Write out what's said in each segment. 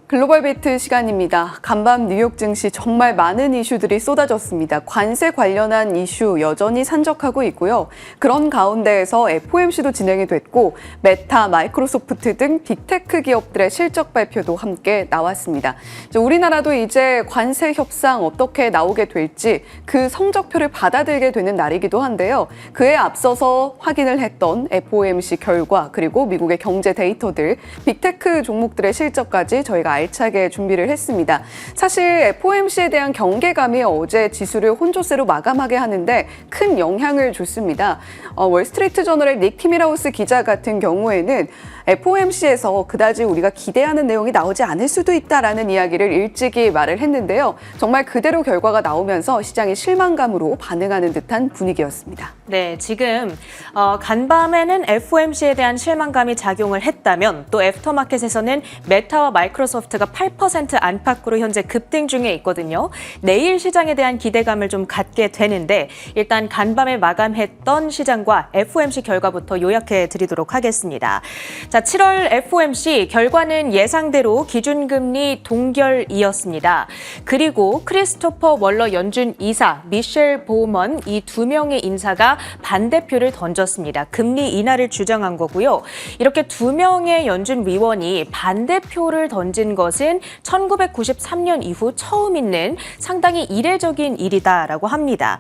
글로벌 비트 시간입니다. 간밤 뉴욕 증시 정말 많은 이슈들이 쏟아졌습니다. 관세 관련한 이슈 여전히 산적하고 있고요. 그런 가운데에서 FOMC도 진행이 됐고 메타, 마이크로소프트 등 빅테크 기업들의 실적 발표도 함께 나왔습니다. 우리나라도 이제 관세 협상 어떻게 나오게 될지 그 성적표를 받아들게 되는 날이기도 한데요. 그에 앞서서 확인을 했던 FOMC 결과 그리고 미국의 경제 데이터들, 빅테크 종목들의 실적까지 저희가 알차게 준비를 했습니다. 사실 FOMC에 대한 경계감이 어제 지수를 혼조세로 마감하게 하는데 큰 영향을 줬습니다. 월스트리트 저널의 닉 티밀하우스 기자 같은 경우에는 FOMC에서 그다지 우리가 기대하는 내용이 나오지 않을 수도 있다라는 이야기를 일찍이 말을 했는데요. 정말 그대로 결과가 나오면서 시장이 실망감으로 반응하는 듯한 분위기였습니다. 네, 지금 간밤에는 FOMC에 대한 실망감이 작용을 했다면 또 애프터마켓에서는 메타와 마이크로소프트가 8% 안팎으로 현재 급등 중에 있거든요. 내일 시장에 대한 기대감을 좀 갖게 되는데 일단 간밤에 마감했던 시장과 FOMC 결과부터 요약해 드리도록 하겠습니다. 자, 7월 FOMC 결과는 예상대로 기준금리 동결이었습니다. 그리고 크리스토퍼 월러 연준 이사, 미셸 보먼 이 두 명의 인사가 반대표를 던졌습니다. 금리 인하를 주장한 거고요. 이렇게 두 명의 연준 위원이 반대표를 던진 것은 1993년 이후 처음 있는 상당히 이례적인 일이다라고 합니다.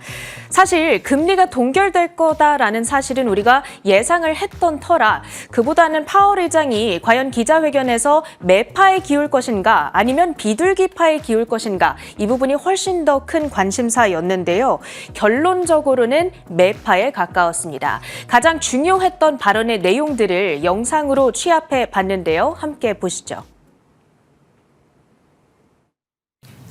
사실 금리가 동결될 거다라는 사실은 우리가 예상을 했던 터라 그보다는 파월 의장이 과연 기자회견에서 매파에 기울 것인가 아니면 비둘기파에 기울 것인가 이 부분이 훨씬 더 큰 관심사였는데요. 결론적으로는 매파에 가까웠습니다. 가장 중요했던 발언의 내용들을 영상으로 취합해 봤는데요. 함께 보시죠.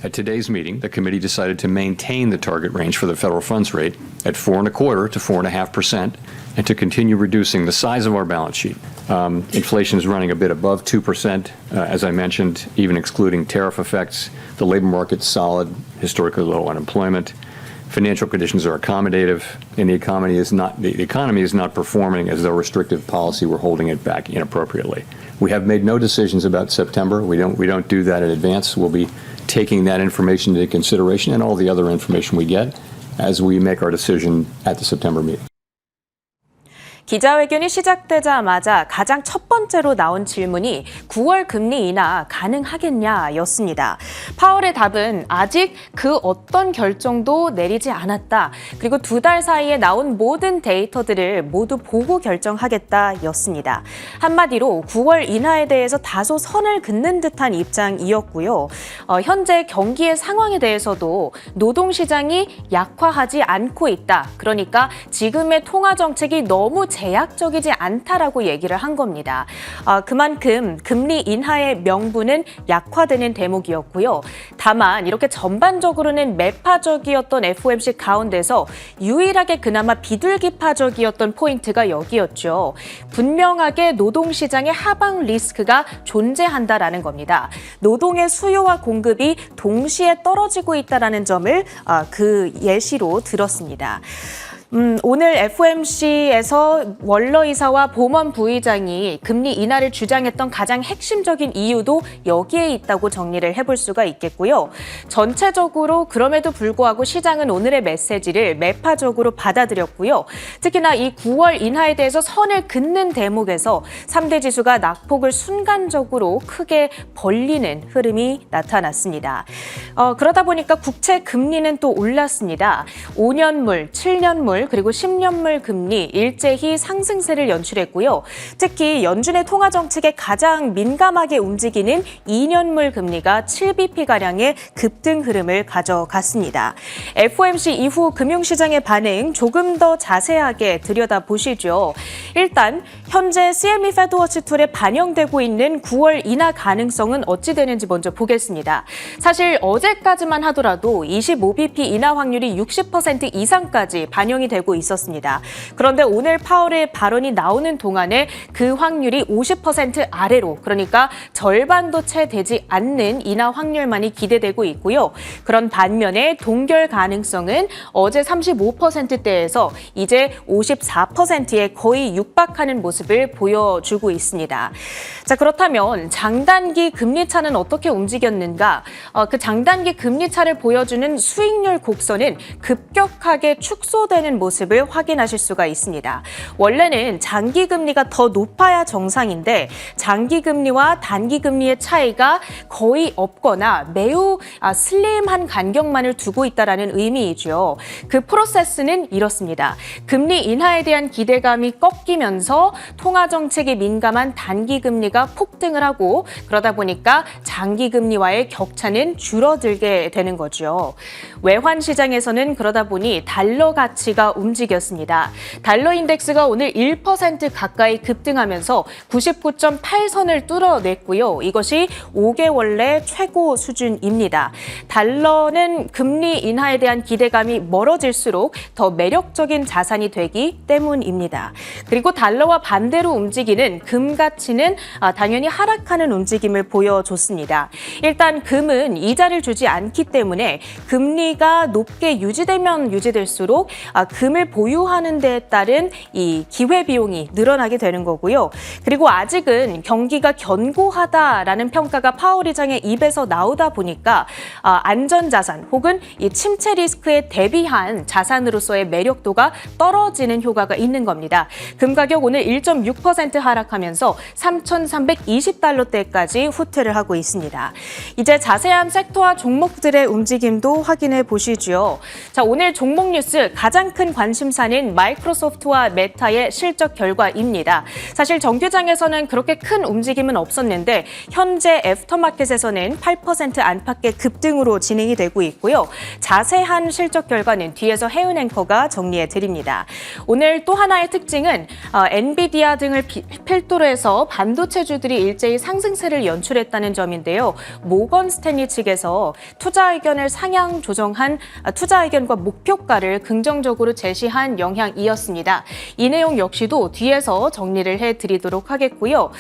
At today's meeting, the committee decided to maintain the target range for the federal funds rate at 4.25% to 4.5%, and to continue reducing the size of our balance sheet. Inflation is running a bit above 2%, as I mentioned, even excluding tariff effects. The labor market's solid, historically low unemployment. Financial conditions are accommodative, and the economy is not performing as though restrictive policy were holding it back inappropriately. We have made no decisions about September. We don't do that in advance. We'll be taking that information into consideration and all the other information we get as we make our decision at the September meeting. 기자회견이 시작되자마자 가장 첫 번째로 나온 질문이 9월 금리 인하 가능하겠냐였습니다. 파월의 답은 아직 그 어떤 결정도 내리지 않았다. 그리고 2달 사이에 나온 모든 데이터들을 모두 보고 결정하겠다였습니다. 한마디로 9월 인하에 대해서 다소 선을 긋는 듯한 입장이었고요. 현재 경기의 상황에 대해서도 노동시장이 약화하지 않고 있다. 그러니까 지금의 통화 정책이 너무 제약적이지 않다라고 얘기를 한 겁니다. 그만큼 금리 인하의 명분은 약화되는 대목이었고요. 다만 이렇게 전반적으로는 매파적이었던 FOMC 가운데서 유일하게 그나마 비둘기파적이었던 포인트가 여기였죠. 분명하게 노동시장의 하방 리스크가 존재한다라는 겁니다. 노동의 수요와 공급이 동시에 떨어지고 있다는 점을 그 예시로 들었습니다. 오늘 FOMC에서 월러 이사와 보먼 부의장이 금리 인하를 주장했던 가장 핵심적인 이유도 여기에 있다고 정리를 해볼 수가 있겠고요. 전체적으로 그럼에도 불구하고 시장은 오늘의 메시지를 매파적으로 받아들였고요. 특히나 이 9월 인하에 대해서 선을 긋는 대목에서 3대 지수가 낙폭을 순간적으로 크게 벌리는 흐름이 나타났습니다. 그러다 보니까 국채 금리는 또 올랐습니다. 5년물, 7년물, 그리고 10년물 금리 일제히 상승세를 연출했고요. 특히 연준의 통화 정책에 가장 민감하게 움직이는 2년물 금리가 7bp가량의 급등 흐름을 가져갔습니다. FOMC 이후 금융시장의 반응 조금 더 자세하게 들여다보시죠. 일단 현재 CME 페드워치 툴에 반영되고 있는 9월 인하 가능성은 어찌 되는지 먼저 보겠습니다. 사실 어제까지만 하더라도 25bp 인하 확률이 60% 이상까지 반영이 되고 있었습니다. 그런데 오늘 파월의 발언이 나오는 동안에 그 확률이 50% 아래로, 그러니까 절반도 채 되지 않는 인하 확률만이 기대되고 있고요. 그런 반면에 동결 가능성은 어제 35%대에서 이제 54%에 거의 육박하는 모습을 보여주고 있습니다. 자, 그렇다면 장단기 금리차는 어떻게 움직였는가? 그 장단기 금리차를 보여주는 수익률 곡선은 급격하게 축소되는 모습을 확인하실 수가 있습니다. 원래는 장기 금리가 더 높아야 정상인데 장기 금리와 단기 금리의 차이가 거의 없거나 매우 슬림한 간격만을 두고 있다는 의미이죠. 그 프로세스는 이렇습니다. 금리 인하에 대한 기대감이 꺾이면서 통화 정책에 민감한 단기 금리가 폭등을 하고, 그러다 보니까 장기 금리와의 격차는 줄어들게 되는 거죠. 외환 시장에서는 그러다 보니 달러 가치가 움직였습니다. 달러 인덱스가 오늘 1% 가까이 급등하면서 99.8선을 뚫어냈고요. 이것이 5개월 내 최고 수준입니다. 달러는 금리 인하에 대한 기대감이 멀어질수록 더 매력적인 자산이 되기 때문입니다. 그리고 달러와 반대로 움직이는 금 가치는 당연히 하락하는 움직임을 보여줬습니다. 일단 금은 이자를 주지 않기 때문에 금리가 높게 유지되면 유지될수록 금을 보유하는 데에 따른 이 기회비용이 늘어나게 되는 거고요. 그리고 아직은 경기가 견고하다라는 평가가 파월 의장의 입에서 나오다 보니까 안전자산 혹은 이 침체 리스크에 대비한 자산으로서의 매력도가 떨어지는 효과가 있는 겁니다. 금 가격 오늘 1.6% 하락하면서 3,320달러대까지 후퇴를 하고 있습니다. 이제 자세한 섹터와 종목들의 움직임도 확인해 보시죠. 자, 오늘 종목 뉴스 가장 큰 관심사는 마이크로소프트와 메타의 실적 결과입니다. 사실 정규장에서는 그렇게 큰 움직임은 없었는데 현재 애프터마켓에서는 8% 안팎의 급등으로 진행이 되고 있고요. 자세한 실적 결과는 뒤에서 혜은 앵커가 정리해 드립니다. 오늘 또 하나의 특징은 엔비디아 등을 필두로 해서 반도체주들이 일제히 상승세를 연출했다는 점인데요. 모건 스탠리 측에서 투자 의견을 상향 조정한 투자 의견과 목표가를 긍정적으로 제시한 영향이었습니다. 이 내용 역시도 뒤에서 정리를 해드리도록 하겠고요.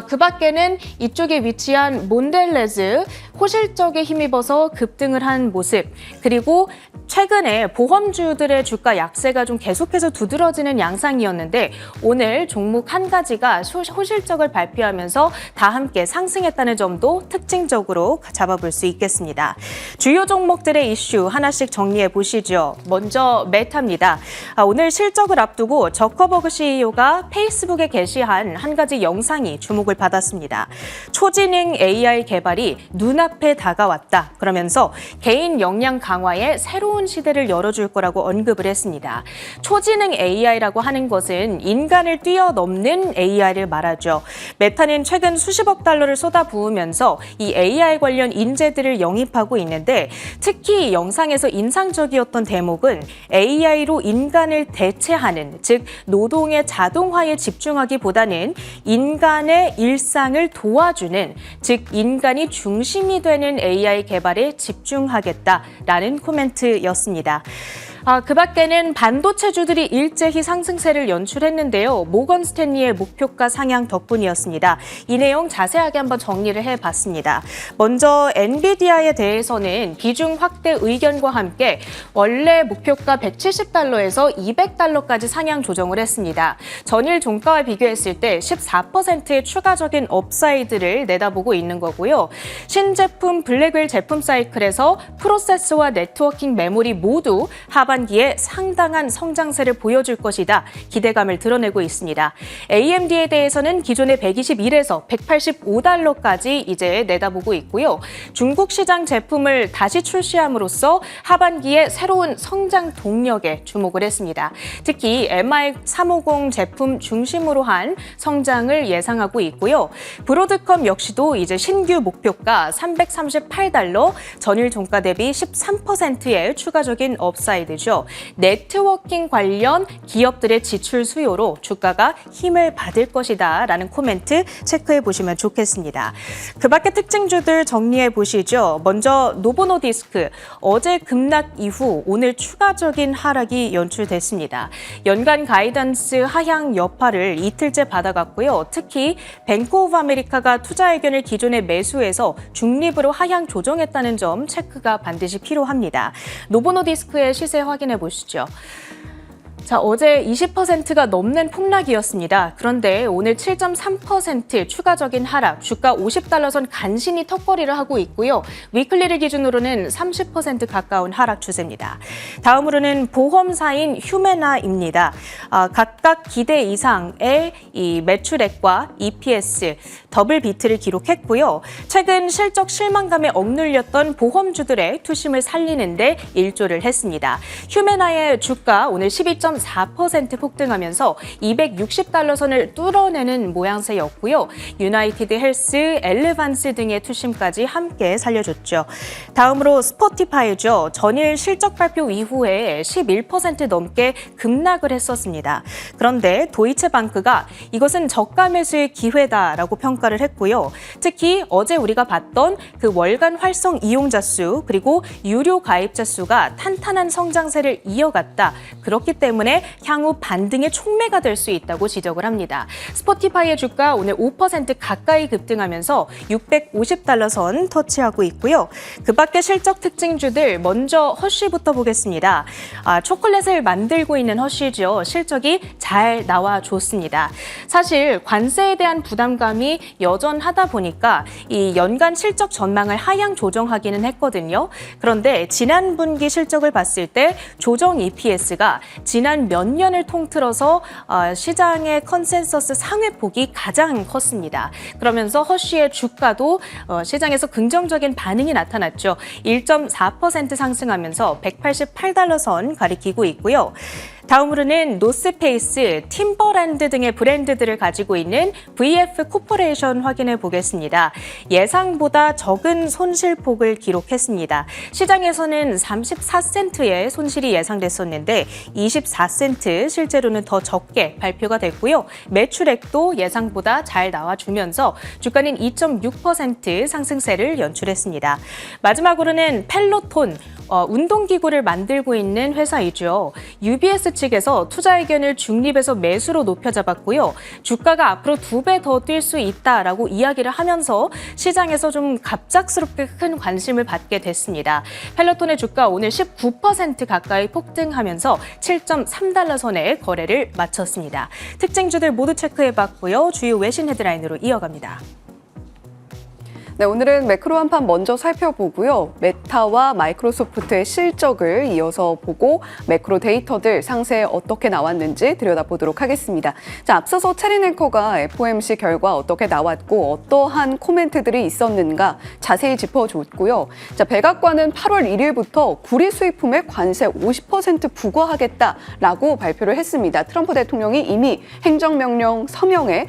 그 밖에는 이쪽에 위치한 몬델레즈 호실적에 힘입어서 급등을 한 모습, 그리고 최근에 보험주들의 주가 약세가 좀 계속해서 두드러지는 양상이었는데 오늘 종목 한 가지가 호실적을 발표하면서 다 함께 상승했다는 점도 특징적으로 잡아볼 수 있겠습니다. 주요 종목들의 이슈 하나씩 정리해 보시죠. 먼저 메타입니다. 오늘 실적을 앞두고 저커버그 CEO가 페이스북에 게시한 한 가지 영상이 주목을 받았습니다. 초지능 AI 개발이 눈앞에 다가왔다. 그러면서 개인 역량 강화에 새로운 시대를 열어줄 거라고 언급을 했습니다. 초지능 AI라고 하는 것은 인간을 뛰어넘는 AI를 말하죠. 메타는 최근 수십억 달러를 쏟아부으면서 이 AI 관련 인재들을 영입하고 있는데 특히 영상에서 인상적이었던 대목은 AI로 인간을 대체하는, 즉 노동의 자동화에 집중하기보다는 인간의 일상을 도와주는, 즉 인간이 중심이 되는 AI 개발에 집중하겠다라는 코멘트였습니다. 그 밖에는 반도체주들이 일제히 상승세를 연출했는데요. 모건 스탠리의 목표가 상향 덕분이었습니다. 이 내용 자세하게 한번 정리를 해봤습니다. 먼저 엔비디아에 대해서는 비중 확대 의견과 함께 원래 목표가 170달러에서 200달러까지 상향 조정을 했습니다. 전일 종가와 비교했을 때 14%의 추가적인 업사이드를 내다보고 있는 거고요. 신제품 블랙웰 제품 사이클에서 프로세서와 네트워킹 메모리 모두 하반기에 상당한 성장세를 보여줄 것이다. 기대감을 드러내고 있습니다. AMD에 대해서는 기존의 121에서 185달러까지 이제 내다보고 있고요. 중국 시장 제품을 다시 출시함으로써 하반기에 새로운 성장 동력에 주목을 했습니다. 특히 MI350 제품 중심으로 한 성장을 예상하고 있고요. 브로드컴 역시도 이제 신규 목표가 338달러, 전일 종가 대비 13%의 추가적인 업사이드죠. 기사이죠. 네트워킹 관련 기업들의 지출 수요로 주가가 힘을 받을 것이다 라는 코멘트 체크해 보시면 좋겠습니다. 그 밖에 특징주들 정리해 보시죠. 먼저 노보노디스크, 어제 급락 이후 오늘 추가적인 하락이 연출됐습니다. 연간 가이던스 하향 여파를 이틀째 받아갔고요. 특히 뱅크 오브 아메리카가 투자 의견을 기존의 매수에서 중립으로 하향 조정했다는 점 체크가 반드시 필요합니다. 노보노디스크의 시세 확인해 보시죠. 자, 어제 20%가 넘는 폭락이었습니다. 그런데 오늘 7.3% 추가적인 하락, 주가 50달러선 간신히 턱걸이를 하고 있고요. 위클리를 기준으로는 30% 가까운 하락 추세입니다. 다음으로는 보험사인 휴메나입니다. 각각 기대 이상의 이 매출액과 EPS 더블 비트를 기록했고요. 최근 실적 실망감에 억눌렸던 보험주들의 투심을 살리는데 일조를 했습니다. 휴메나의 주가 오늘 12.4% 폭등하면서 260달러 선을 뚫어내는 모양새였고요. 유나이티드 헬스, 엘레반스 등의 투심까지 함께 살려줬죠. 다음으로 스포티파이죠. 전일 실적 발표 이후에 11% 넘게 급락을 했었습니다. 그런데 도이체방크가 이것은 저가 매수의 기회다라고 평가를 했고요. 특히 어제 우리가 봤던 그 월간 활성 이용자 수 그리고 유료 가입자 수가 탄탄한 성장세를 이어갔다. 그렇기 때문에 향후 반등의 촉매가 될 수 있다고 지적을 합니다. 스포티파이의 주가 오늘 5% 가까이 급등하면서 650달러 선 터치하고 있고요. 그 밖에 실적 특징주들 먼저 허쉬부터 보겠습니다. 초콜릿을 만들고 있는 허쉬죠. 실적이 잘 나와줬습니다. 사실 관세에 대한 부담감이 여전하다 보니까 이 연간 실적 전망을 하향 조정하기는 했거든요. 그런데 지난 분기 실적을 봤을 때 조정 EPS가 지난 몇 년을 통틀어서 시장의 컨센서스 상회폭이 가장 컸습니다. 그러면서 허쉬의 주가도 시장에서 긍정적인 반응이 나타났죠. 1.4% 상승하면서 188달러 선 가리키고 있고요. 다음으로는 노스페이스, 팀버랜드 등의 브랜드들을 가지고 있는 VF 코퍼레이션 확인해 보겠습니다. 예상보다 적은 손실폭을 기록했습니다. 시장에서는 34센트의 손실이 예상됐었는데 24센트 실제로는 더 적게 발표가 됐고요. 매출액도 예상보다 잘 나와주면서 주가는 2.6% 상승세를 연출했습니다. 마지막으로는 펠로톤, 운동기구를 만들고 있는 회사이죠. UBS 측에서 투자 의견을 중립에서 매수로 높여잡았고요. 주가가 앞으로 2배 더 뛸 수 있다라고 이야기를 하면서 시장에서 좀 갑작스럽게 큰 관심을 받게 됐습니다. 펠로톤의 주가 오늘 19% 가까이 폭등하면서 7.3달러 선에 거래를 마쳤습니다. 특징주들 모두 체크해봤고요. 주요 외신 헤드라인으로 이어갑니다. 네, 오늘은 매크로 한판 먼저 살펴보고요. 메타와 마이크로소프트의 실적을 이어서 보고 매크로 데이터들 상세에 어떻게 나왔는지 들여다보도록 하겠습니다. 자, 앞서서 체린 앵커가 FOMC 결과 어떻게 나왔고 어떠한 코멘트들이 있었는가 자세히 짚어줬고요. 자, 백악관은 8월 1일부터 구리 수입품에 관세 50% 부과하겠다라고 발표를 했습니다. 트럼프 대통령이 이미 행정명령 서명을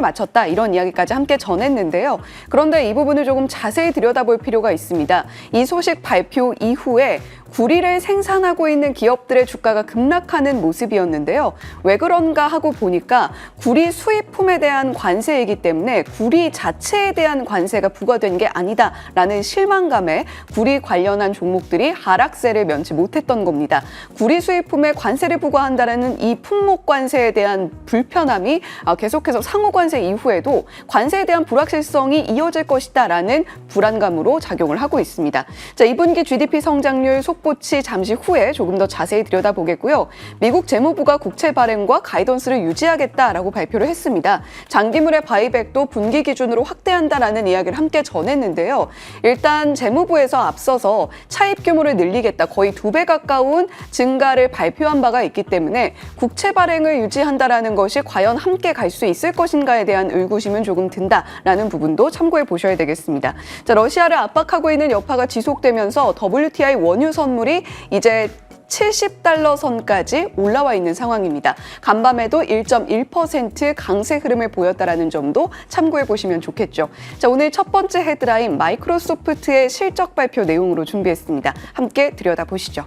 마쳤다 이런 이야기까지 함께 전했는데요. 그런데 이 부분을 조금 자세히 들여다볼 필요가 있습니다. 이 소식 발표 이후에 구리를 생산하고 있는 기업들의 주가가 급락하는 모습이었는데요. 왜 그런가 하고 보니까 구리 수입품에 대한 관세이기 때문에 구리 자체에 대한 관세가 부과된 게 아니다라는 실망감에 구리 관련한 종목들이 하락세를 면치 못했던 겁니다. 구리 수입품에 관세를 부과한다는 이 품목 관세에 대한 불편함이 계속해서 상호 관세 이후에도 관세에 대한 불확실성이 이어질 것이다라는 불안감으로 작용을 하고 있습니다. 자, 2분기 GDP 성장률 속보치 잠시 후에 조금 더 자세히 들여다보겠고요. 미국 재무부가 국채 발행과 가이던스를 유지하겠다라고 발표를 했습니다. 장기물의 바이백도 분기 기준으로 확대한다라는 이야기를 함께 전했는데요. 일단 재무부에서 앞서서 차입 규모를 늘리겠다, 거의 2배 가까운 증가를 발표한 바가 있기 때문에 국채 발행을 유지한다라는 것이 과연 함께 갈 수 있을 것인가에 대한 의구심은 조금 든다라는 부분도 참고해 보셔야 되겠습니다. 자, 러시아를 압박하고 있는 여파가 지속되면서 WTI 원유 선물이 이제 70달러 선까지 올라와 있는 상황입니다. 간밤에도 1.1% 강세 흐름을 보였다는 점도 참고해 보시면 좋겠죠. 자, 오늘 첫 번째 헤드라인 마이크로소프트의 실적 발표 내용으로 준비했습니다. 함께 들여다보시죠.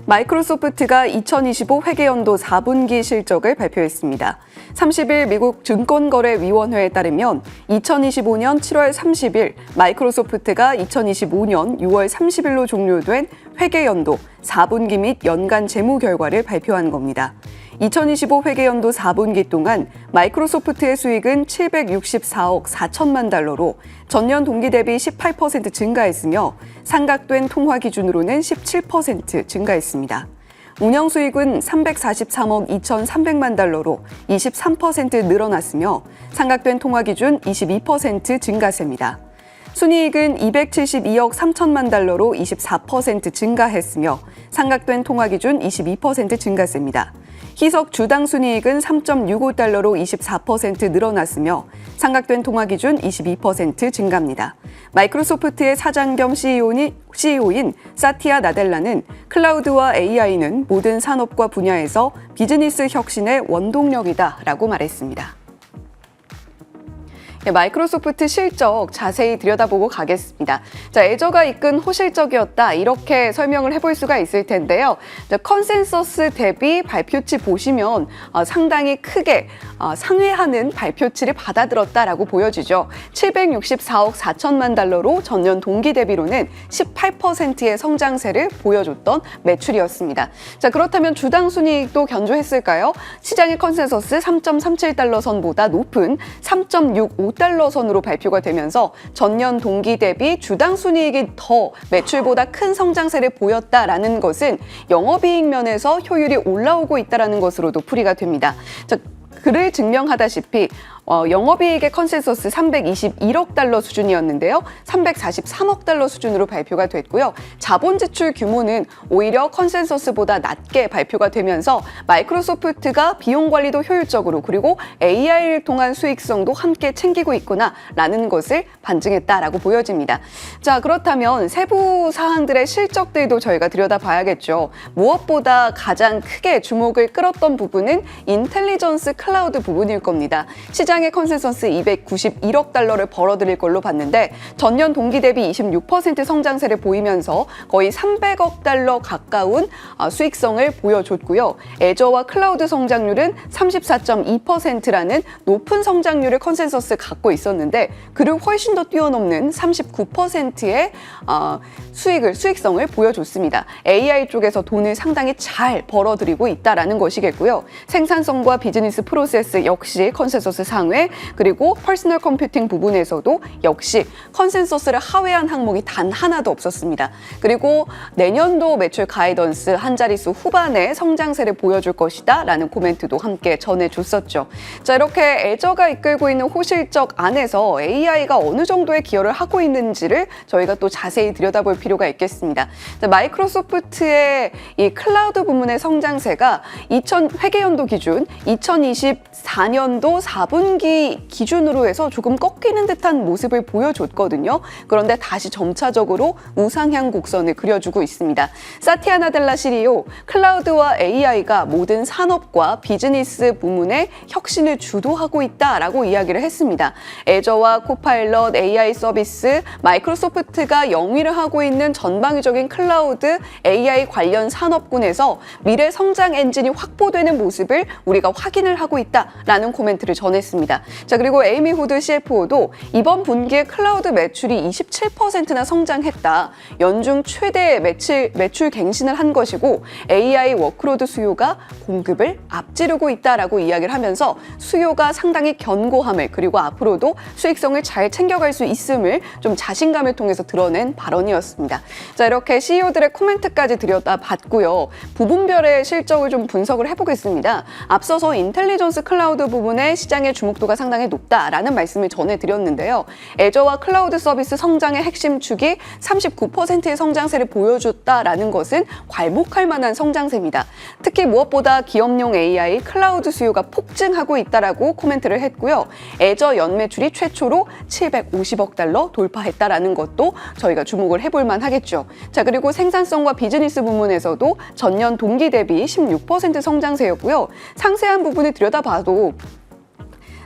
마이크로소프트가 2025 회계연도 4분기 실적을 발표했습니다. 30일 미국 증권거래위원회에 따르면 2025년 7월 30일 마이크로소프트가 2025년 6월 30일로 종료된 회계연도 4분기 및 연간 재무 결과를 발표한 겁니다. 2025 회계연도 4분기 동안 마이크로소프트의 수익은 764억 4천만 달러로 전년 동기 대비 18% 증가했으며 상각된 통화 기준으로는 17% 증가했습니다. 운영 수익은 343억 2,300만 달러로 23% 늘어났으며 상각된 통화 기준 22% 증가세입니다. 순이익은 272억 3천만 달러로 24% 증가했으며 상각된 통화 기준 22% 증가세입니다. 희석 주당 순이익은 3.65달러로 24% 늘어났으며 상각된 통화 기준 22% 증가입니다. 마이크로소프트의 사장 겸 CEO인 사티아 나델라는 클라우드와 AI는 모든 산업과 분야에서 비즈니스 혁신의 원동력이다라고 말했습니다. 마이크로소프트 실적 자세히 들여다보고 가겠습니다. 자, 애저가 이끈 호실적이었다 이렇게 설명을 해볼 수가 있을 텐데요. 자, 컨센서스 대비 발표치 보시면 상당히 크게 상회하는 발표치를 받아들었다라고 보여지죠. 764억 4천만 달러로 전년 동기 대비로는 18%의 성장세를 보여줬던 매출이었습니다. 자, 그렇다면 주당 순이익도 견조했을까요? 시장의 컨센서스 3.37달러 선보다 높은 3.65달러 선으로 발표가 되면서 전년 동기 대비 주당 순이익이 더 매출보다 큰 성장세를 보였다라는 것은 영업이익 면에서 효율이 올라오고 있다는 것으로도 풀이가 됩니다. 자, 그를 증명하다시피 영업이익의 컨센서스 321억 달러 수준이었는데요. 343억 달러 수준으로 발표가 됐고요. 자본 지출 규모는 오히려 컨센서스보다 낮게 발표가 되면서 마이크로소프트가 비용 관리도 효율적으로 그리고 AI를 통한 수익성도 함께 챙기고 있구나라는 것을 반증했다라고 보여집니다. 자, 그렇다면 세부 사항들의 실적들도 저희가 들여다봐야겠죠. 무엇보다 가장 크게 주목을 끌었던 부분은 인텔리전스 클라우드 부분일 겁니다. 시장의 컨센서스 291억 달러를 벌어들일 걸로 봤는데 전년 동기 대비 26% 성장세를 보이면서 거의 300억 달러 가까운 수익성을 보여줬고요. 애저와 클라우드 성장률은 34.2%라는 높은 성장률을 컨센서스 갖고 있었는데 그를 훨씬 더 뛰어넘는 39%의 수익성을 보여줬습니다. AI 쪽에서 돈을 상당히 잘 벌어들이고 있다라는 것이겠고요. 생산성과 비즈니스 프로세스 역시 컨센서스 상회, 그리고 퍼스널 컴퓨팅 부분에서도 역시 컨센서스를 하회한 항목이 단 하나도 없었습니다. 그리고 내년도 매출 가이던스 한 자릿수 후반의 성장세를 보여줄 것이다 라는 코멘트도 함께 전해줬었죠. 자, 이렇게 애저가 이끌고 있는 호실적 안에서 AI가 어느 정도의 기여를 하고 있는지를 저희가 또 자세히 들여다볼 필요가 있겠습니다. 자, 마이크로소프트의 이 클라우드 부문의 성장세가 회계연도 기준 2024년도 4분기 기준으로 해서 조금 꺾이는 듯한 모습을 보여줬거든요. 그런데 다시 점차적으로 우상향 곡선을 그려주고 있습니다. 사티아 나델라 CEO, 클라우드와 AI가 모든 산업과 비즈니스 부문의 혁신을 주도하고 있다라고 이야기를 했습니다. 애저와 코파일럿, AI 서비스, 마이크로소프트가 영위를 하고 있는 전방위적인 클라우드, AI 관련 산업군에서 미래 성장 엔진이 확보되는 모습을 우리가 확인을 하고 있다라는 코멘트를 전했습니다. 자, 그리고 에이미 후드 CFO도 이번 분기에 클라우드 매출이 27%나 성장했다. 연중 최대 매출 갱신을 한 것이고 AI 워크로드 수요가 공급을 앞지르고 있다라고 이야기를 하면서 수요가 상당히 견고함을 그리고 앞으로도 수익성을 잘 챙겨갈 수 있음을 좀 자신감을 통해서 드러낸 발언이었습니다. 자, 이렇게 CEO들의 코멘트까지 들여다봤고요. 부분별의 실적을 좀 분석을 해보겠습니다. 앞서서 인텔리전스 클라우드 부분의 시장의 주목도가 상당히 높다라는 말씀을 전해드렸는데요. 애저와 클라우드 서비스 성장의 핵심 축이 39%의 성장세를 보여줬다라는 것은 괄목할 만한 성장세입니다. 특히 무엇보다 기업용 AI, 클라우드 수요가 폭증하고 있다라고 코멘트를 했고요. 애저 연매출이 최초로 750억 달러 돌파했다라는 것도 저희가 주목을 해볼 만하겠죠. 자, 그리고 생산성과 비즈니스 부문에서도 전년 동기 대비 16% 성장세였고요. 상세한 부분을 들여다봐도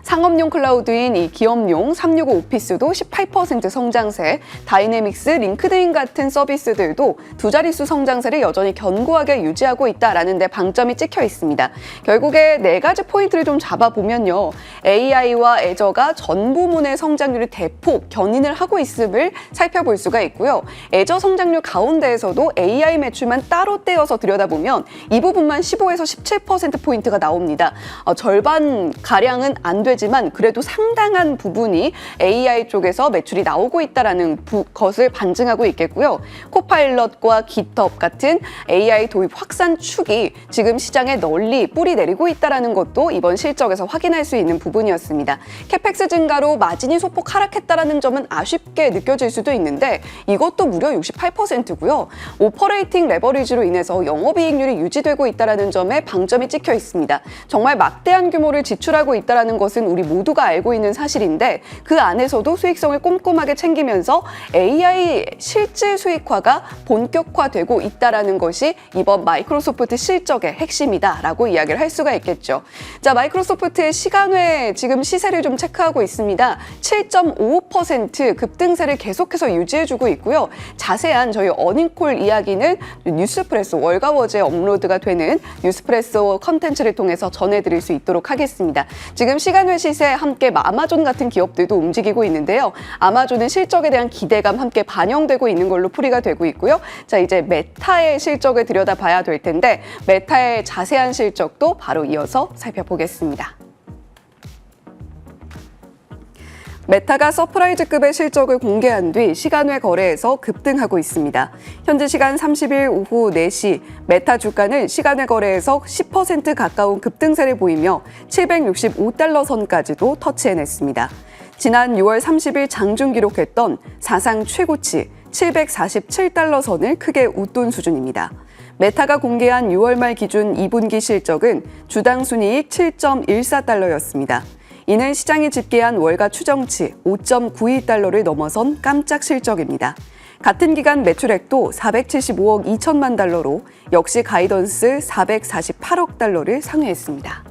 상업용 클라우드인 이 기업용 365 오피스도 18% 성장세, 다이내믹스, 링크드인 같은 서비스들도 두 자릿수 성장세를 여전히 견고하게 유지하고 있다라는 데 방점이 찍혀 있습니다. 결국에 네 가지 포인트를 좀 잡아보면요. AI와 애저가 전 부문의 성장률을 대폭 견인을 하고 있음을 살펴볼 수가 있고요. 애저 성장률 가운데에서도 AI 매출만 따로 떼어서 들여다보면 이 부분만 15에서 17%포인트가 나옵니다. 절반가량은 안 되지만 그래도 상당한 부분이 AI 쪽에서 매출이 나오고 있다는 것을 반증하고 있겠고요. 코파일럿과 깃헙 같은 AI 도입 확산 축이 지금 시장에 널리 뿌리 내리고 있다는 것도 이번 실적에서 확인할 수 있는 부분이었습니다. 캐펙스 증가로 마진이 소폭 하락했다는 점은 아쉽게 느껴질 수도 있는데 이것도 무려 68%고요. 오퍼레이팅 레버리지로 인해서 영업이익률이 유지되고 있다는 점에 방점이 찍혀 있습니다. 정말 막대한 규모를 지출하고 있다는 것은 우리 모두가 알고 있는 사실인데 그 안에서도 수익성을 꼼꼼하게 챙기면서 AI 실질 수익화가 본격화되고 있다는 것이 이번 마이크로소프트 실적의 핵심이다라고 이야기를 할 수가 있겠죠. 자, 마이크로소프트의 시간외 지금 시세를 좀 체크하고 있습니다. 7.55% 급등세를 계속해서 유지해주고 있고요. 자세한 저희 어닝콜 이야기는 뉴스프레소 월가워즈에 업로드가 되는 뉴스프레소 컨텐츠를 통해서 전해드릴 수 있도록 하겠습니다. 지금 시간외 시세 함께 아마존 같은 기업들도 움직이고 있는데요. 아마존은 실적에 대한 기대감 함께 반영되고 있는 걸로 풀이가 되고 있고요. 자, 이제 메타의 실적을 들여다봐야 될 텐데 메타의 자세한 실적도 바로 이어서 살펴보겠습니다. 메타가 서프라이즈급의 실적을 공개한 뒤 시간외 거래에서 급등하고 있습니다. 현지 시간 30일 오후 4시 메타 주가는 시간외 거래에서 10% 가까운 급등세를 보이며 765달러 선까지도 터치해냈습니다. 지난 6월 30일 장중 기록했던 사상 최고치 747달러 선을 크게 웃돈 수준입니다. 메타가 공개한 6월 말 기준 2분기 실적은 주당 순이익 7.14달러였습니다. 이는 시장이 집계한 월가 추정치 5.92달러를 넘어선 깜짝 실적입니다. 같은 기간 매출액도 475억 2천만 달러로 역시 가이던스 448억 달러를 상회했습니다.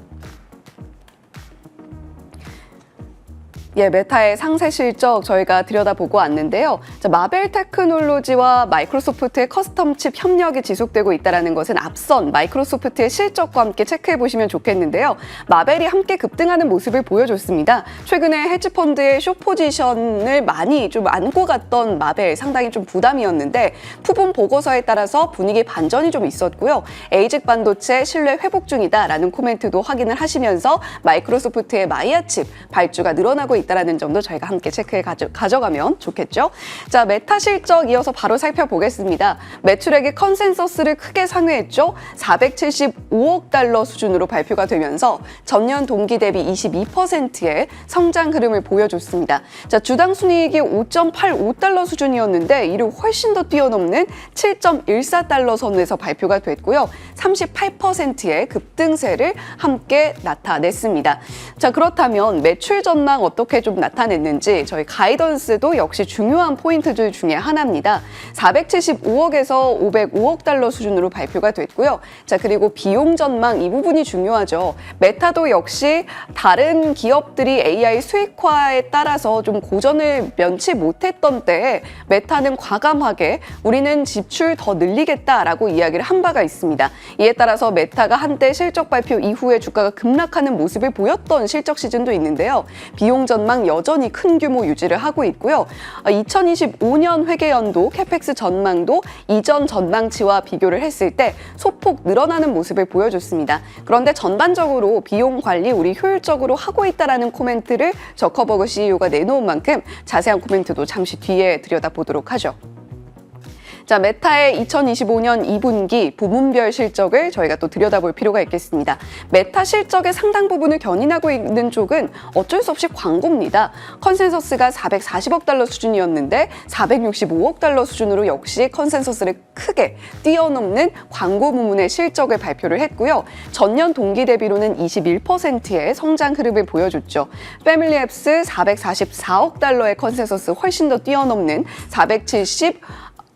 메타의 상세 실적 저희가 들여다보고 왔는데요. 마벨 테크놀로지와 마이크로소프트의 커스텀 칩 협력이 지속되고 있다는 것은 앞선 마이크로소프트의 실적과 함께 체크해 보시면 좋겠는데요. 마벨이 함께 급등하는 모습을 보여줬습니다. 최근에 헤지펀드의 숏 포지션을 많이 좀 안고 갔던 마벨 상당히 좀 부담이었는데 푸분 보고서에 따라서 분위기 반전이 좀 있었고요. 에이직 반도체 신뢰 회복 중이다라는 코멘트도 확인을 하시면서 마이크로소프트의 마이아 칩 발주가 늘어나고 있다는 점도 저희가 함께 체크해 가져가면 좋겠죠. 자, 메타 실적 이어서 바로 살펴보겠습니다. 매출액이 컨센서스를 크게 상회했죠. 475억 달러 수준으로 발표가 되면서 전년 동기 대비 22%의 성장 흐름을 보여줬습니다. 자, 주당 순이익이 5.85달러 수준이었는데 이를 훨씬 더 뛰어넘는 7.14달러 선에서 발표가 됐고요. 38%의 급등세를 함께 나타냈습니다. 자, 그렇다면 매출 전망 어떻게 좀 나타냈는지 저희 가이던스도 역시 중요한 포인트들 중에 하나입니다. 475억에서 505억 달러 수준으로 발표가 됐고요. 자, 그리고 비용 전망 이 부분이 중요하죠. 메타도 역시 다른 기업들이 AI 수익화에 따라서 좀 고전을 면치 못했던 때에 메타는 과감하게 우리는 지출 더 늘리겠다라고 이야기를 한 바가 있습니다. 이에 따라서 메타가 한때 실적 발표 이후에 주가가 급락하는 모습을 보였던 실적 시즌도 있는데요. 비용 전망 여전히 큰 규모 유지를 하고 있고요. 2025년 회계연도 캐펙스 전망도 이전 전망치와 비교를 했을 때 소폭 늘어나는 모습을 보여줬습니다. 그런데 전반적으로 비용 관리 우리 효율적으로 하고 있다라는 코멘트를 저커버그 CEO가 내놓은 만큼 자세한 코멘트도 잠시 뒤에 들여다보도록 하죠. 자, 메타의 2025년 2분기 부문별 실적을 저희가 또 들여다볼 필요가 있겠습니다. 메타 실적의 상당 부분을 견인하고 있는 쪽은 어쩔 수 없이 광고입니다. 컨센서스가 440억 달러 수준이었는데 465억 달러 수준으로 역시 컨센서스를 크게 뛰어넘는 광고 부문의 실적을 발표를 했고요. 전년 동기 대비로는 21%의 성장 흐름을 보여줬죠. 패밀리 앱스 444억 달러의 컨센서스 훨씬 더 뛰어넘는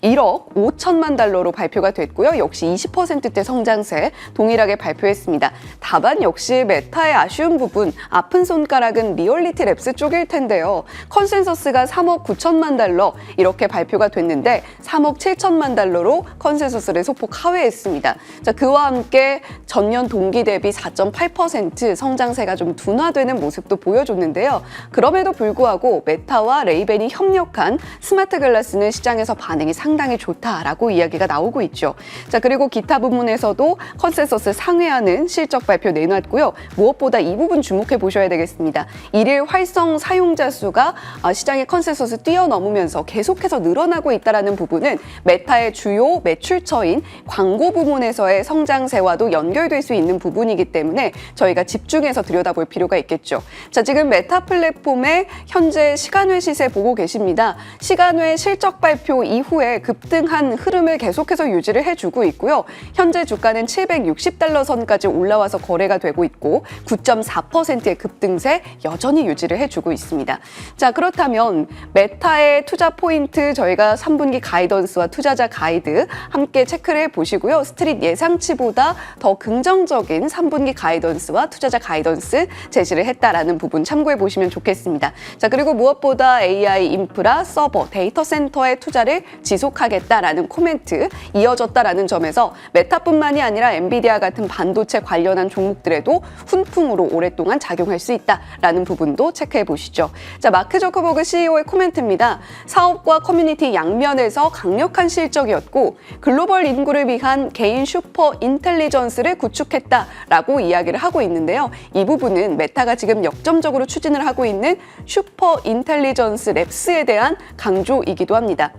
1억 5천만 달러로 발표가 됐고요. 역시 20%대 성장세 동일하게 발표했습니다. 다만 역시 메타의 아쉬운 부분, 아픈 손가락은 리얼리티 랩스 쪽일 텐데요. 컨센서스가 3억 9천만 달러 이렇게 발표가 됐는데 3억 7천만 달러로 컨센서스를 소폭 하회했습니다. 자, 그와 함께 전년 동기 대비 4.8% 성장세가 좀 둔화되는 모습도 보여줬는데요. 그럼에도 불구하고 메타와 레이벤이 협력한 스마트 글라스는 시장에서 반응이 상당히 좋다라고 이야기가 나오고 있죠. 자, 그리고 기타 부문에서도 컨센서스 상회하는 실적 발표 내놨고요. 무엇보다 이 부분 주목해 보셔야 되겠습니다. 일일 활성 사용자 수가 시장의 컨센서스 뛰어넘으면서 계속해서 늘어나고 있다는 부분은 메타의 주요 매출처인 광고 부문에서의 성장세와도 연결될 수 있는 부분이기 때문에 저희가 집중해서 들여다볼 필요가 있겠죠. 자, 지금 메타 플랫폼의 현재 시간외 시세 보고 계십니다. 시간외 실적 발표 이후에 급등한 흐름을 계속해서 유지를 해주고 있고요. 현재 주가는 760달러 선까지 올라와서 거래가 되고 있고 9.4%의 급등세 여전히 유지를 해주고 있습니다. 자, 그렇다면 메타의 투자 포인트 저희가 3분기 가이던스와 투자자 가이드 함께 체크를 해보시고요. 스트릿 예상치보다 더 긍정적인 3분기 가이던스와 투자자 가이던스 제시를 했다라는 부분 참고해 보시면 좋겠습니다. 자, 그리고 무엇보다 AI 인프라, 서버, 데이터 센터의 투자를 지속하겠다라는 코멘트 이어졌다라는 점에서 메타뿐만이 아니라 엔비디아 같은 반도체 관련한 종목들에도 훈풍으로 오랫동안 작용할 수 있다라는 부분도 체크해 보시죠. 자, 마크 저커버그 CEO의 코멘트입니다. 사업과 커뮤니티 양면에서 강력한 실적이었고 글로벌 인구를 위한 개인 슈퍼 인텔리전스를 구축했다라고 이야기를 하고 있는데요. 이 부분은 메타가 지금 역점적으로 추진을 하고 있는 슈퍼 인텔리전스 랩스에 대한 강조이기도 합니다.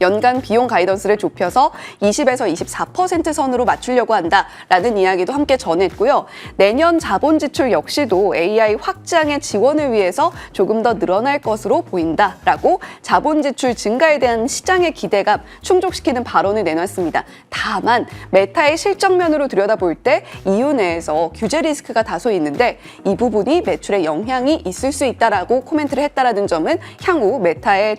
연간 비용 가이던스를 좁혀서 20에서 24% 선으로 맞추려고 한다라는 이야기도 함께 전했고요. 내년 자본 지출 역시도 AI 확장의 지원을 위해서 조금 더 늘어날 것으로 보인다라고 자본 지출 증가에 대한 시장의 기대감 충족시키는 발언을 내놨습니다. 다만 메타의 실적면으로 들여다볼 때 EU 내에서 규제 리스크가 다소 있는데 이 부분이 매출에 영향이 있을 수 있다라고 코멘트를 했다라는 점은 향후 메타의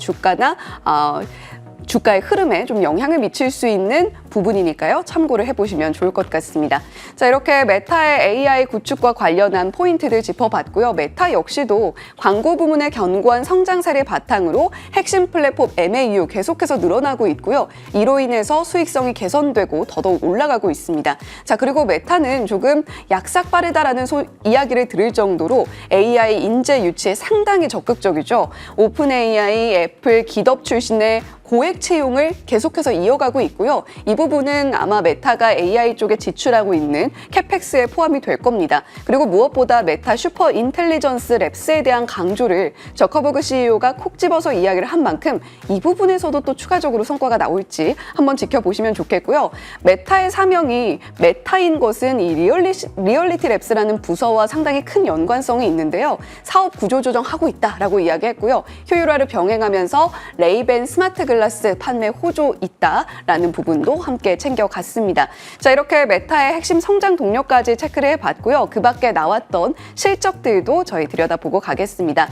주가의 흐름에 좀 영향을 미칠 수 있는 부분이니까요. 참고를 해보시면 좋을 것 같습니다. 자, 이렇게 메타의 AI 구축과 관련한 포인트들 짚어봤고요. 메타 역시도 광고 부문의 견고한 성장세를 바탕으로 핵심 플랫폼 MAU 계속해서 늘어나고 있고요. 이로 인해서 수익성이 개선되고 더더욱 올라가고 있습니다. 자, 그리고 메타는 조금 약삭 빠르다라는 이야기를 들을 정도로 AI 인재 유치에 상당히 적극적이죠. 오픈 AI, 애플, 기덥 출신의 고액 채용을 계속해서 이어가고 있고요. 이 부분은 아마 메타가 AI 쪽에 지출하고 있는 캐펙스에 포함이 될 겁니다. 그리고 무엇보다 메타 슈퍼 인텔리전스 랩스에 대한 강조를 저커버그 CEO가 콕 집어서 이야기를 한 만큼 이 부분에서도 또 추가적으로 성과가 나올지 한번 지켜보시면 좋겠고요. 메타의 사명이 메타인 것은 이 리얼리티 랩스라는 부서와 상당히 큰 연관성이 있는데요. 사업 구조 조정하고 있다라고 이야기했고요. 효율화를 병행하면서 레이벤 스마트 글라스 판매 호조 있다라는 부분도 함께 챙겨갔습니다. 자, 이렇게 메타의 핵심 성장 동력까지 체크를 해봤고요. 그 밖에 나왔던 실적들도 저희 들여다보고 가겠습니다.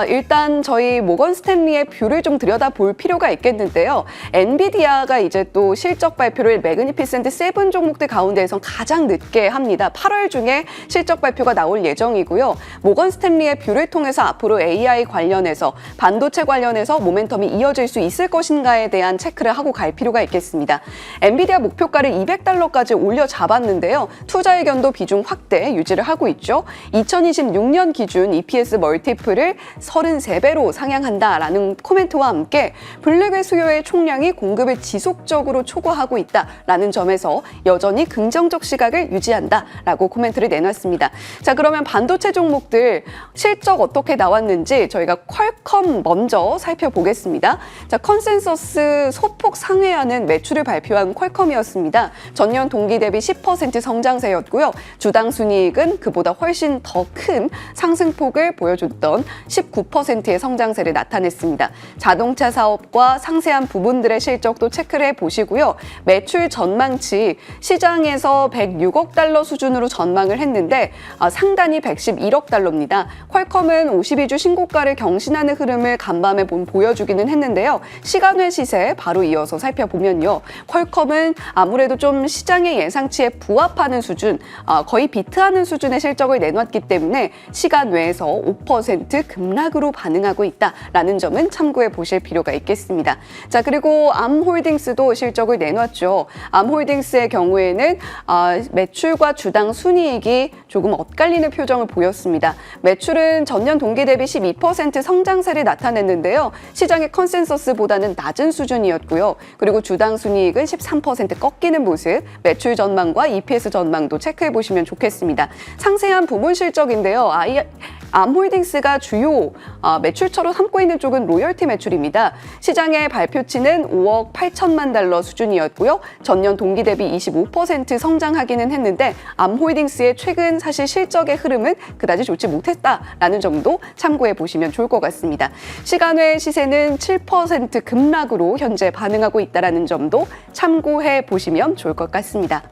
일단 저희 모건 스탠리의 뷰를 좀 들여다볼 필요가 있겠는데요. 엔비디아가 이제 또 실적 발표를 매그니피센트 7 종목들 가운데에서 가장 늦게 합니다. 8월 중에 실적 발표가 나올 예정이고요. 모건 스탠리의 뷰를 통해서 앞으로 AI 관련해서 반도체 관련해서 모멘텀이 이어질 수 있을 것인가에 대한 체크를 하고 갈 필요가 있겠습니다. 엔비디아 목표가를 $200까지 올려 잡았는데요. 투자 의견도 비중 확대 유지를 하고 있죠. 2026년 기준 EPS 멀티플을 33배로 상향한다라는 코멘트와 함께 블랙의 수요의 총량이 공급을 지속적으로 초과하고 있다라는 점에서 여전히 긍정적 시각을 유지한다라고 코멘트를 내놨습니다. 자, 그러면 반도체 종목들 실적 어떻게 나왔는지 저희가 퀄컴 먼저 살펴보겠습니다. 자, 컨센서스 소폭 상회하는 매출을 발표한 퀄컴이었습니다. 전년 동기 대비 10% 성장세였고요. 주당 순이익은 그보다 훨씬 더 큰 상승폭을 보여줬던 19%의 성장세를 나타냈습니다. 자동차 사업과 상세한 부분들의 실적도 체크를 해보시고요. 매출 전망치 시장에서 106억 달러 수준으로 전망을 했는데 상단이 111억 달러입니다. 퀄컴은 52주 신고가를 경신하는 흐름을 간밤에 보여주기는 했는데요. 시간외 시세 바로 이어서 살펴보면요. 퀄컴은 아무래도 좀 시장의 예상치에 부합하는 수준, 거의 비트하는 수준의 실적을 내놨기 때문에 시간 외에서 5% 급락으로 반응하고 있다라는 점은 참고해 보실 필요가 있겠습니다. 자, 그리고 암홀딩스도 실적을 내놨죠. 암홀딩스의 경우에는 매출과 주당 순이익이 조금 엇갈리는 표정을 보였습니다. 매출은 전년 동기 대비 12% 성장세를 나타냈는데요. 시장의 컨센서스보다는 낮은 수준이었고요. 그리고 주당 순이익은 13% 꺾이는 모습, 매출 전망과 EPS 전망도 체크해 보시면 좋겠습니다. 상세한 부문 실적인데요. 암홀딩스가 주요 매출처로 삼고 있는 쪽은 로열티 매출입니다. 시장의 발표치는 5억 8천만 달러 수준이었고요. 전년 동기 대비 25% 성장하기는 했는데 암홀딩스의 최근 사실 실적의 흐름은 그다지 좋지 못했다라는 점도 참고해 보시면 좋을 것 같습니다. 시간외 시세는 7% 급락으로 현재 반응하고 있다는 점도 참고해 보시면 좋을 것 같습니다.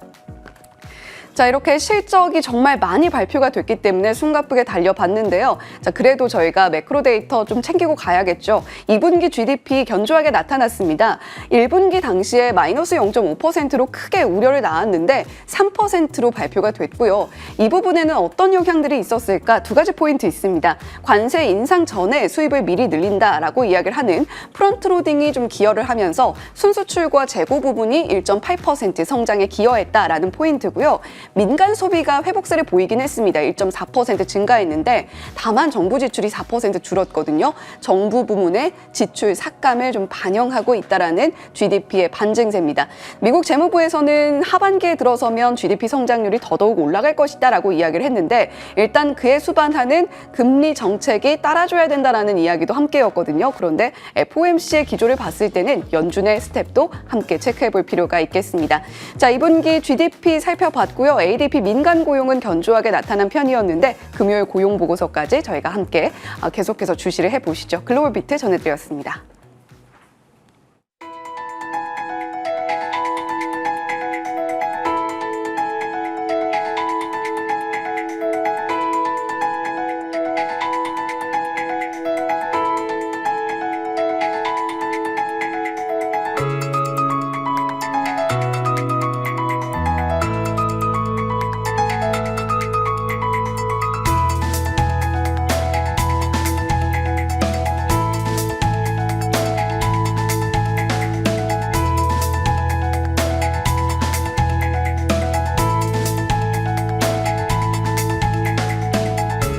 자, 이렇게 실적이 정말 많이 발표가 됐기 때문에 숨가쁘게 달려봤는데요. 자, 그래도 저희가 매크로 데이터 좀 챙기고 가야겠죠. 2분기 GDP 견조하게 나타났습니다. 1분기 당시에 마이너스 0.5%로 크게 우려를 낳았는데 3%로 발표가 됐고요. 이 부분에는 어떤 영향들이 있었을까? 두 가지 포인트 있습니다. 관세 인상 전에 수입을 미리 늘린다라고 이야기를 하는 프론트로딩이 좀 기여를 하면서 순수출과 재고 부분이 1.8% 성장에 기여했다라는 포인트고요. 민간 소비가 회복세를 보이긴 했습니다. 1.4% 증가했는데 다만 정부 지출이 4% 줄었거든요. 정부 부문의 지출 삭감을 좀 반영하고 있다라는 GDP의 반증세입니다. 미국 재무부에서는 하반기에 들어서면 GDP 성장률이 더더욱 올라갈 것이다라고 이야기를 했는데 일단 그에 수반하는 금리 정책이 따라줘야 된다라는 이야기도 함께였거든요. 그런데 FOMC의 기조를 봤을 때는 연준의 스텝도 함께 체크해 볼 필요가 있겠습니다. 자, 2분기 GDP 살펴봤고요. ADP 민간 고용은 견조하게 나타난 편이었는데 금요일 고용 보고서까지 저희가 함께 계속해서 주시를 해보시죠. 글로벌 비트 전해드렸습니다.